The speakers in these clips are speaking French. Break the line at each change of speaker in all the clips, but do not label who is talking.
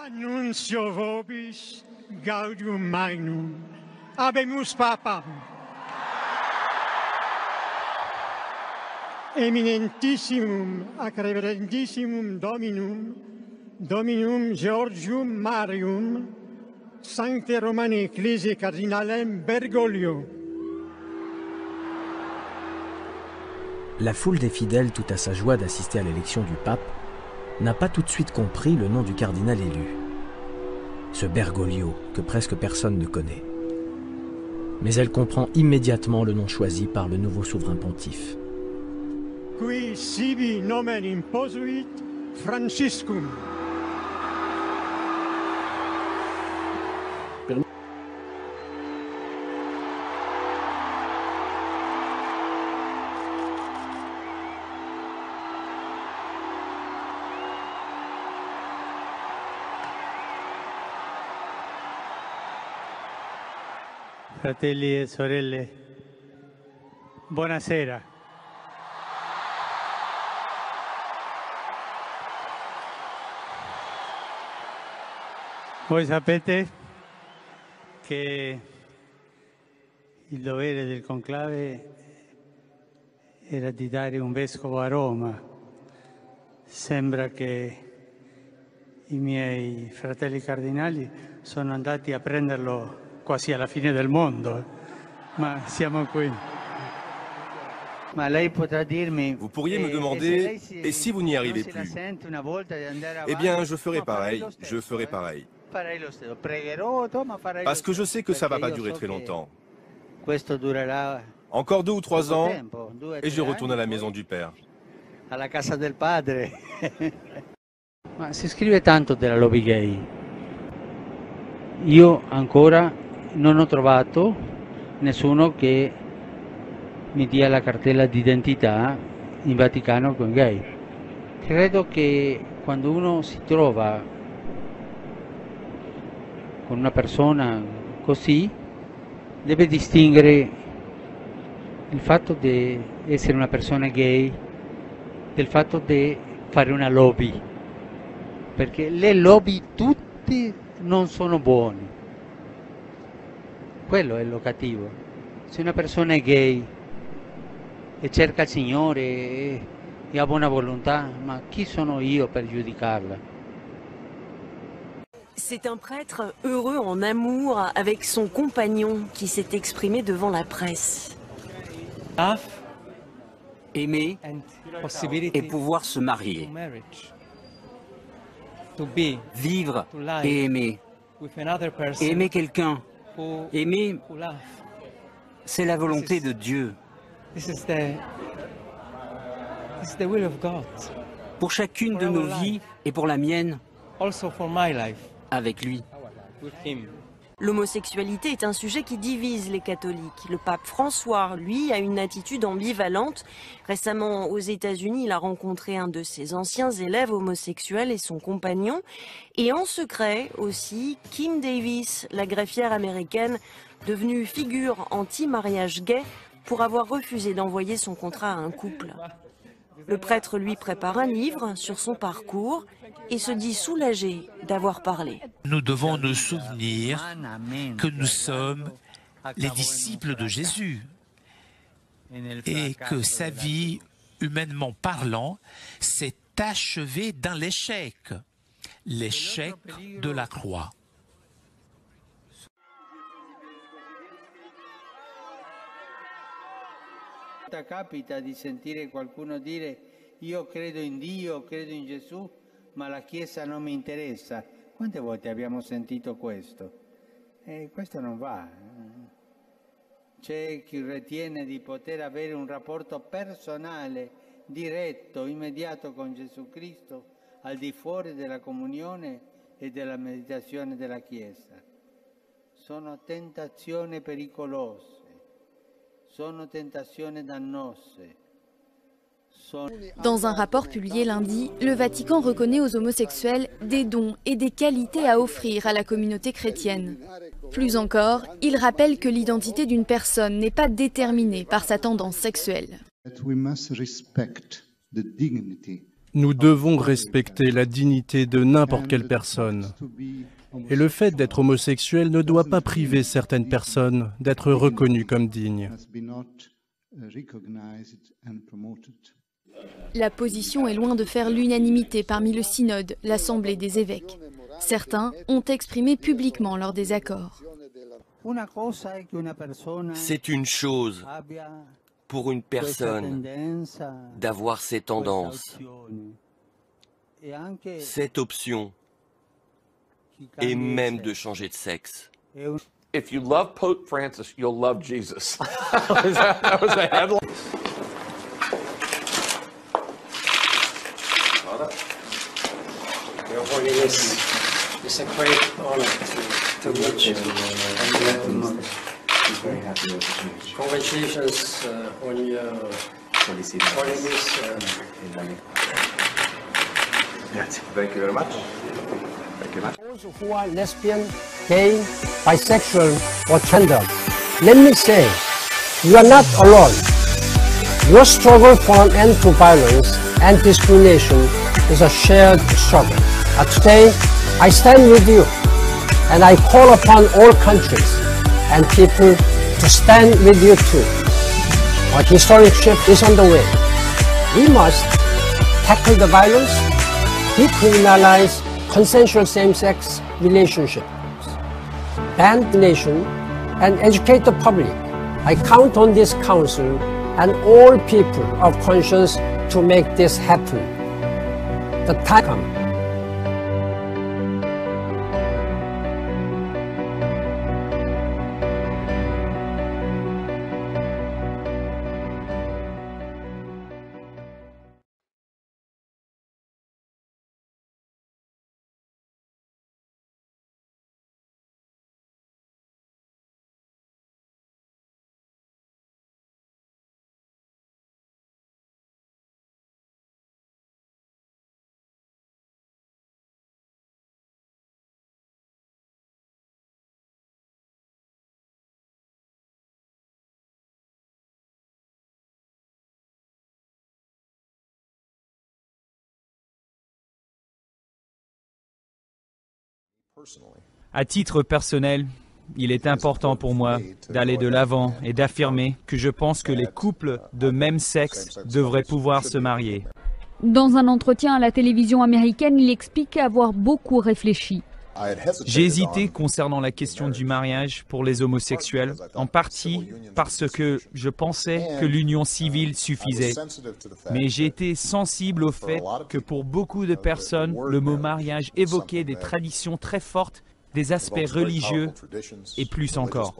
Annuncio vobis gaudium magnum. Habemus papam. Eminentissimum ac reverendissimum Dominum Georgium Marium, Sancte Romani Ecclesiae Cardinalem Bergoglio.
La foule des fidèles, tout à sa joie d'assister à l'élection du pape, n'a pas tout de suite compris le nom du cardinal élu. Ce Bergoglio que presque personne ne connaît. Mais elle comprend immédiatement le nom choisi par le nouveau souverain pontife.
Qui sibi nomen imposuit Franciscum.
Fratelli e sorelle, buonasera. Voi sapete che il dovere del conclave era di dare un vescovo a Roma. Sembra che i miei fratelli cardinali sono andati a prenderlo quasi alla fine del mondo, ma siamo qui.
Vous pourriez me demander, et si vous n'y arrivez plus? Eh bien, je ferai pareil, Parce que je sais que ça ne va pas durer très longtemps. Encore 2 ou 3 ans, et je retourne à la maison du Père.
Alla casa del padre. Ma si scrive tanto della lobby gay. Io ancora non ho trovato nessuno che mi dia la cartella d'identità in Vaticano con gay. Credo che quando uno si trova con una persona così, deve distinguere il fatto di essere una persona gay del fatto di fare una lobby, perché le lobby tutte non sono buone. Quello è lo cattivo. Se una persona è gay e cerca il Signore e ha buona volontà, ma chi sono io per giudicarla?
C'est un prêtre heureux en amour avec son compagnon qui s'est exprimé devant la presse.
Aimer et pouvoir se marier. Vivre et aimer. Aimer quelqu'un. Aimer, c'est la volonté de Dieu. Pour chacune de nos vies et pour la mienne, avec lui.
L'homosexualité est un sujet qui divise les catholiques. Le pape François, lui, a une attitude ambivalente. Récemment, aux États-Unis, il a rencontré un de ses anciens élèves homosexuels et son compagnon. Et en secret aussi, Kim Davis, la greffière américaine, devenue figure anti-mariage gay pour avoir refusé d'envoyer son contrat à un couple. Le prêtre, lui, prépare un livre sur son parcours et se dit soulagé d'avoir parlé.
Nous devons nous souvenir que nous sommes les disciples de Jésus et que sa vie, humainement parlant, s'est achevée dans l'échec, l'échec de la croix.
Capita di sentire qualcuno dire io credo in Dio, credo in Gesù, ma la Chiesa non mi interessa. Quante volte abbiamo sentito questo? Questo non va. C'è chi ritiene di poter avere un rapporto personale, diretto, immediato con Gesù Cristo, al di fuori della comunione e della meditazione della Chiesa. Sono tentazioni pericolose.
Dans un rapport publié lundi, le Vatican reconnaît aux homosexuels des dons et des qualités à offrir à la communauté chrétienne. Plus encore, il rappelle que l'identité d'une personne n'est pas déterminée par sa tendance sexuelle.
Nous devons respecter la dignité de n'importe quelle personne. Et le fait d'être homosexuel ne doit pas priver certaines personnes d'être reconnues comme dignes.
La position est loin de faire l'unanimité parmi le synode, l'Assemblée des évêques. Certains ont exprimé publiquement leur désaccord.
C'est une chose pour une personne d'avoir ces tendances, cette option, et même de changer de sexe.
If you love Pope Francis, you'll love Jesus. That was a headline.
Your Holiness, it's a great honor to meet you. Congratulations on your Holiness.
Thank you very much.
Those who are lesbian, gay, bisexual, or gender, let me say, you are not alone. Your struggle for an end to violence and discrimination is a shared struggle. Today, I stand with you, and I call upon all countries and people to stand with you too. A historic shift is on the way. We must tackle the violence, decriminalize consensual same-sex relationships, ban the nation, and educate the public. I count on this council and all people of conscience to make this happen. The time comes.
À titre personnel, il est important pour moi d'aller de l'avant et d'affirmer que je pense que les couples de même sexe devraient pouvoir se marier.
Dans un entretien à la télévision américaine, il explique avoir beaucoup réfléchi.
J'ai hésité concernant la question du mariage pour les homosexuels, en partie parce que je pensais que l'union civile suffisait. Mais j'ai été sensible au fait que pour beaucoup de personnes, le mot mariage évoquait des traditions très fortes, des aspects religieux et plus encore.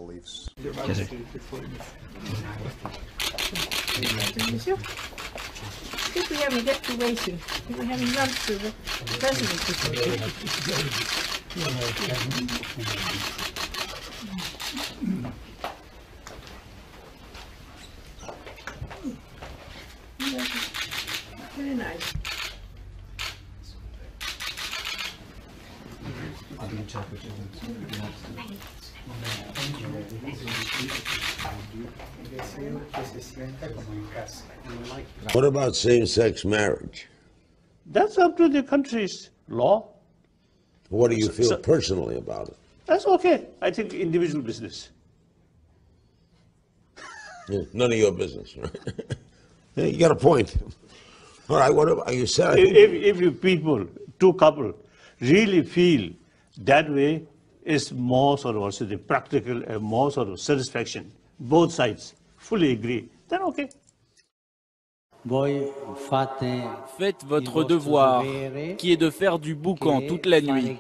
Very nice.
What about same-sex marriage?
That's up to the country's law.
What do you feel personally about it?
That's okay. I think individual business.
None of your business, right? You got a point. All right, what about you said?
If you people, two couple, really feel that way, is more sort of also the practical and more sort of satisfaction. Both sides fully agree. Then okay.
Faites votre devoir, qui est de faire du boucan toute la nuit.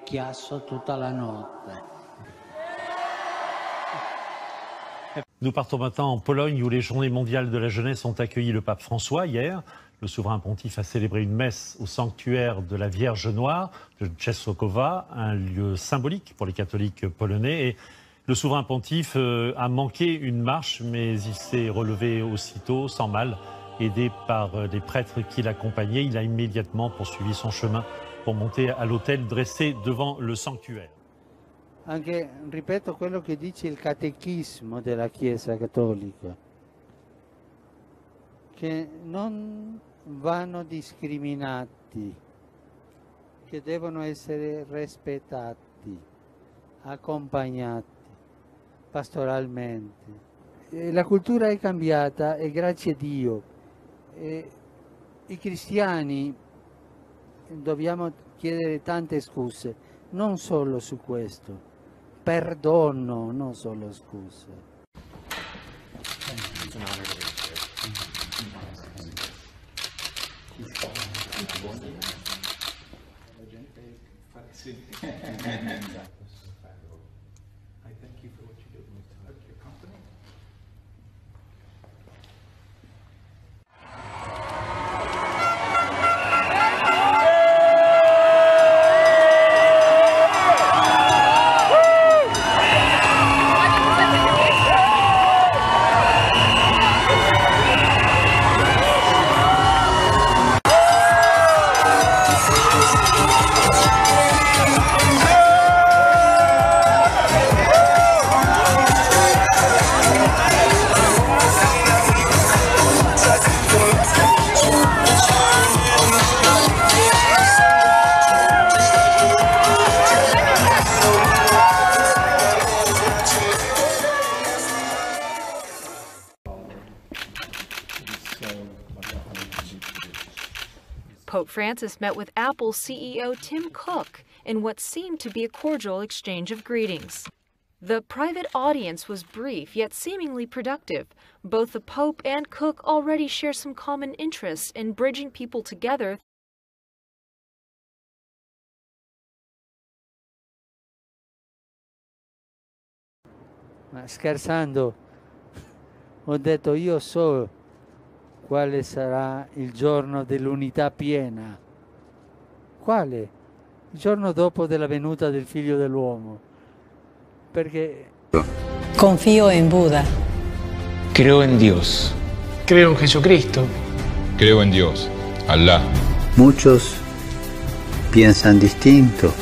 Nous partons maintenant en Pologne où les Journées mondiales de la jeunesse ont accueilli le pape François hier. Le souverain pontife a célébré une messe au sanctuaire de la Vierge Noire de Czestochowa, un lieu symbolique pour les catholiques polonais. Et le souverain pontife a manqué une marche, mais il s'est relevé aussitôt, sans mal. Aidé par des prêtres qui l'accompagnaient, il a immédiatement poursuivi son chemin pour monter à l'autel dressé devant le sanctuaire.
Anche, ripeto quello che dice il catechismo della Chiesa Cattolica, che non vanno discriminati, che devono essere rispettati, accompagnati pastoralmente. La cultura è cambiata e grazie a Dio. I cristiani dobbiamo chiedere tante scuse, non solo su questo, perdono, non solo scuse.
Pope Francis met with Apple CEO Tim Cook in what seemed to be a cordial exchange of greetings. The private audience was brief yet seemingly productive. Both the Pope and Cook already share some common interests in bridging people together.
Ma scherzando, ho detto io so quale sarà il giorno dell'unità piena. Quale? Il giorno dopo della venuta del Figlio dell'uomo. Perché
confío en Buda.
Creo en Dios.
Creo en Jesucristo.
Creo en Dios, Allah.
Muchos piensan distinto,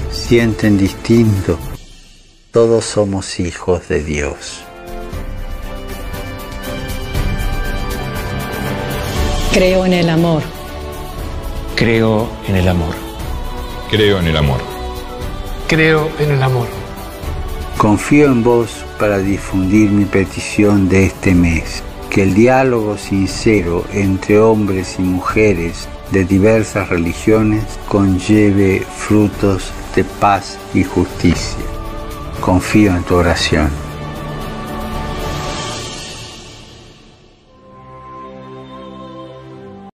sienten distinto. Todos somos hijos de Dios.
Creo en el amor.
Creo en el amor.
Creo en el amor. Creo en el amor.
Confío en vos para difundir mi petición de este mes. Que el diálogo sincero entre hombres y mujeres de diversas religiones conlleve frutos de paz y justicia. Confío en tu oración.